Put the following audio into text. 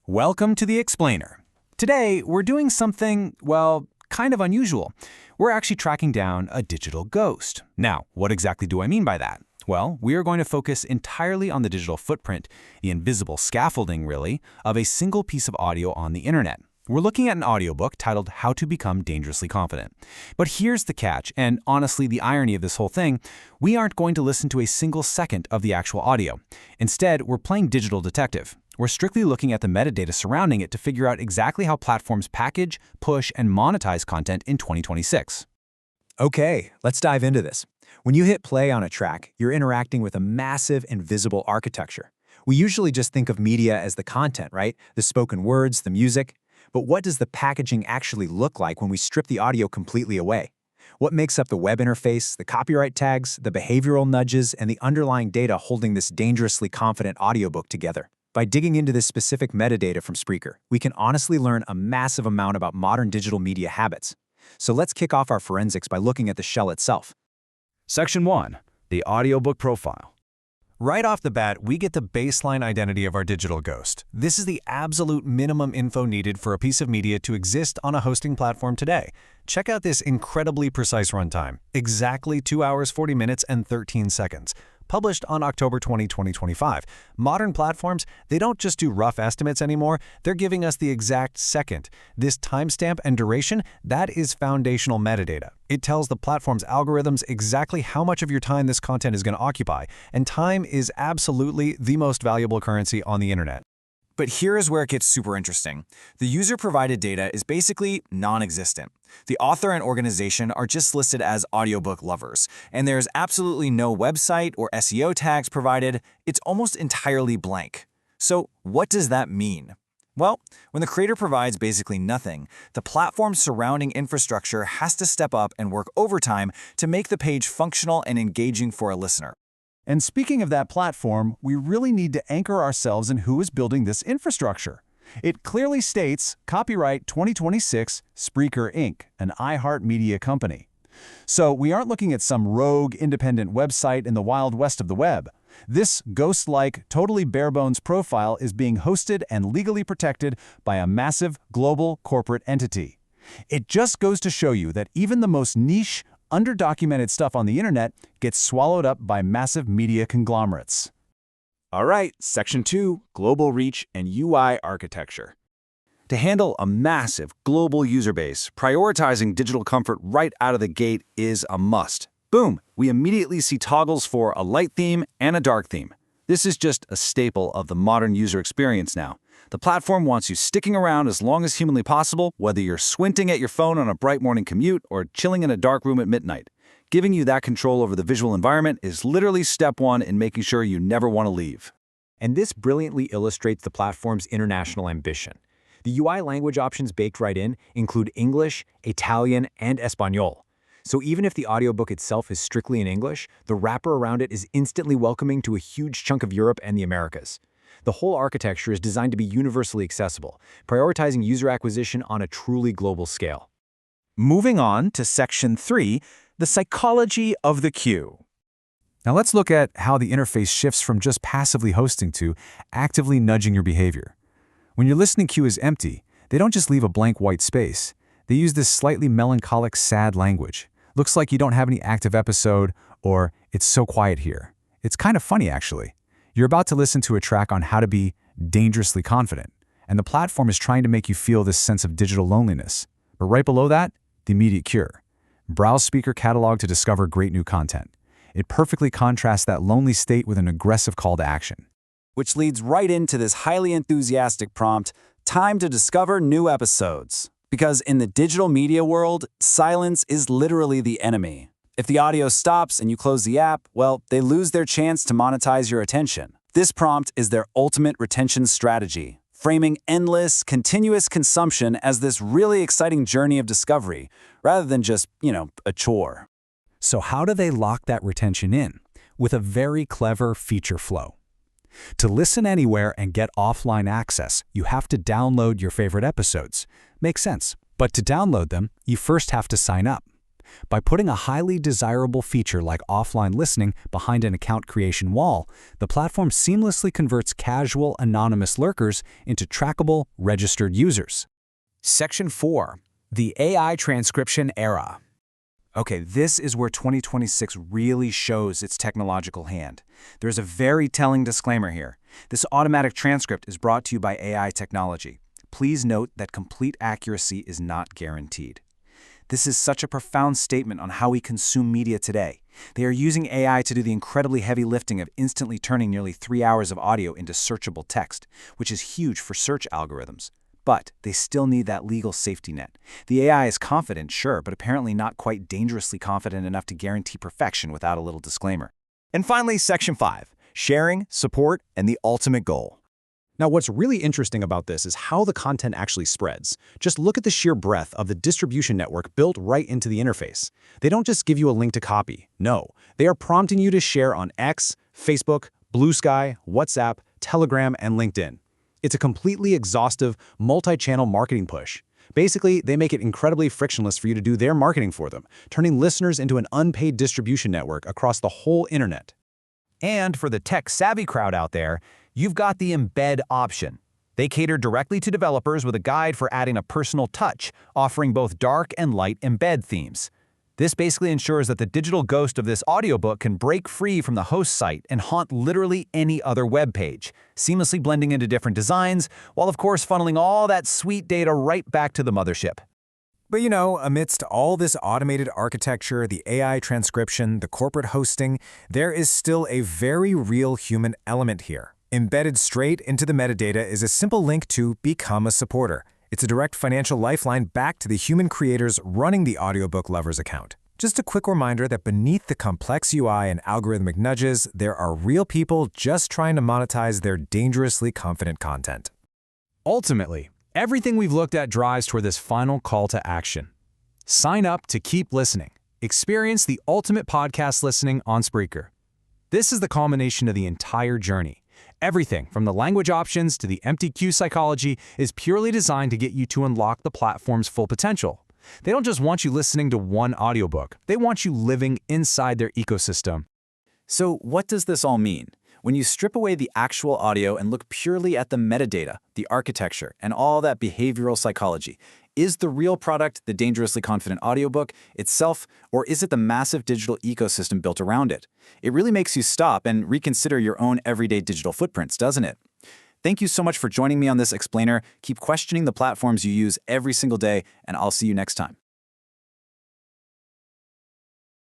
Welcome to The Explainer. Today, we're doing something, well, kind of unusual. We're actually tracking down a digital ghost. Now, what exactly do I mean by that? Well, we are going to focus entirely on the digital footprint, the invisible scaffolding, really, of a single piece of audio on the internet. We're looking at an audiobook titled How to Become Dangerously Confident. But here's the catch, and honestly the irony of this whole thing, we aren't going to listen to a single second of the actual audio. Instead, we're playing digital detective. We're strictly looking at the metadata surrounding it to figure out exactly how platforms package, push, and monetize content in 2026. Okay, let's dive into this. When you hit play on a track, you're interacting with a massive invisible architecture. We usually just think of media as the content, right? The spoken words, the music. But what does the packaging actually look like when we strip the audio completely away? What makes up the web interface, the copyright tags, the behavioral nudges, and the underlying data holding this dangerously confident audiobook together? By digging into this specific metadata from Spreaker, we can honestly learn a massive amount about modern digital media habits. So let's kick off our forensics by looking at the shell itself. Section 1. The audiobook profile. Right off the bat, we get the baseline identity of our digital ghost. This is the absolute minimum info needed for a piece of media to exist on a hosting platform today. Check out this incredibly precise runtime, exactly 2 hours, 40 minutes, and 13 seconds. Published on October 20, 2025. Modern platforms, they don't just do rough estimates anymore, they're giving us the exact second. This timestamp and duration, that is foundational metadata. It tells the platform's algorithms exactly how much of your time this content is going to occupy, and time is absolutely the most valuable currency on the internet. But here is where it gets super interesting. The user-provided data is basically non-existent. The author and organization are just listed as audiobook lovers, and there's absolutely no website or SEO tags provided. It's almost entirely blank. So what does that mean? Well, when the creator provides basically nothing, the platform's surrounding infrastructure has to step up and work overtime to make the page functional and engaging for a listener. And speaking of that platform, we really need to anchor ourselves in who is building this infrastructure. It clearly states, copyright 2026, Spreaker Inc., an iHeartMedia company. So we aren't looking at some rogue independent website in the wild west of the web. This ghost-like, totally bare-bones profile is being hosted and legally protected by a massive global corporate entity. It just goes to show you that even the most niche, underdocumented stuff on the internet gets swallowed up by massive media conglomerates. All right, Section 2. Global reach and UI architecture. To handle a massive global user base, prioritizing digital comfort right out of the gate is a must. Boom! We immediately see toggles for a light theme and a dark theme. This is just a staple of the modern user experience now. The platform wants you sticking around as long as humanly possible, whether you're squinting at your phone on a bright morning commute or chilling in a dark room at midnight. Giving you that control over the visual environment is literally step one in making sure you never want to leave. And this brilliantly illustrates the platform's international ambition. The UI language options baked right in include English, Italian, and Espanol. So even if the audiobook itself is strictly in English, the wrapper around it is instantly welcoming to a huge chunk of Europe and the Americas. The whole architecture is designed to be universally accessible, prioritizing user acquisition on a truly global scale. Moving on to Section 3, the psychology of the queue. Now let's look at how the interface shifts from just passively hosting to actively nudging your behavior. When your listening queue is empty, they don't just leave a blank white space. They use this slightly melancholic, sad language. Looks like you don't have any active episode, or it's so quiet here. It's kind of funny, actually. You're about to listen to a track on how to be dangerously confident, and the platform is trying to make you feel this sense of digital loneliness. But right below that, the immediate cure. Browse Spreaker catalog to discover great new content. It perfectly contrasts that lonely state with an aggressive call to action. Which leads right into this highly enthusiastic prompt, time to discover new episodes. Because in the digital media world, silence is literally the enemy. If the audio stops and you close the app, well, they lose their chance to monetize your attention. This prompt is their ultimate retention strategy, framing endless, continuous consumption as this really exciting journey of discovery, rather than just, a chore. So how do they lock that retention in? With a very clever feature flow. To listen anywhere and get offline access, you have to download your favorite episodes. Makes sense. But to download them, you first have to sign up. By putting a highly desirable feature like offline listening behind an account creation wall, the platform seamlessly converts casual, anonymous lurkers into trackable, registered users. Section 4. The AI transcription era. Okay, this is where 2026 really shows its technological hand. There's a very telling disclaimer here. This automatic transcript is brought to you by AI technology. Please note that complete accuracy is not guaranteed. This is such a profound statement on how we consume media today. They are using AI to do the incredibly heavy lifting of instantly turning nearly 3 hours of audio into searchable text, which is huge for search algorithms. But they still need that legal safety net. The AI is confident, sure, but apparently not quite dangerously confident enough to guarantee perfection without a little disclaimer. And finally, Section 5. Sharing, support, and the ultimate goal. Now, what's really interesting about this is how the content actually spreads. Just look at the sheer breadth of the distribution network built right into the interface. They don't just give you a link to copy. No, they are prompting you to share on X, Facebook, Blue Sky, WhatsApp, Telegram, and LinkedIn. It's a completely exhaustive, multi-channel marketing push. Basically, they make it incredibly frictionless for you to do their marketing for them, turning listeners into an unpaid distribution network across the whole internet. And for the tech-savvy crowd out there, you've got the embed option. They cater directly to developers with a guide for adding a personal touch, offering both dark and light embed themes. This basically ensures that the digital ghost of this audiobook can break free from the host site and haunt literally any other web page, seamlessly blending into different designs, while of course funneling all that sweet data right back to the mothership. But you know, amidst all this automated architecture, the AI transcription, the corporate hosting, there is still a very real human element here. Embedded straight into the metadata is a simple link to become a supporter. It's a direct financial lifeline back to the human creators running the Audiobook Lovers account. Just a quick reminder that beneath the complex UI and algorithmic nudges, there are real people just trying to monetize their dangerously confident content. Ultimately, everything we've looked at drives toward this final call to action. Sign up to keep listening. Experience the ultimate podcast listening on Spreaker. This is the culmination of the entire journey. Everything from the language options to the empty queue psychology is purely designed to get you to unlock the platform's full potential. They don't just want you listening to one audiobook. They want you living inside their ecosystem. So what does this all mean? When you strip away the actual audio and look purely at the metadata, the architecture, and all that behavioral psychology, is the real product the dangerously confident audiobook itself, or is it the massive digital ecosystem built around it? It really makes you stop and reconsider your own everyday digital footprints, doesn't it? Thank you so much for joining me on this explainer. Keep questioning the platforms you use every single day, and I'll see you next time.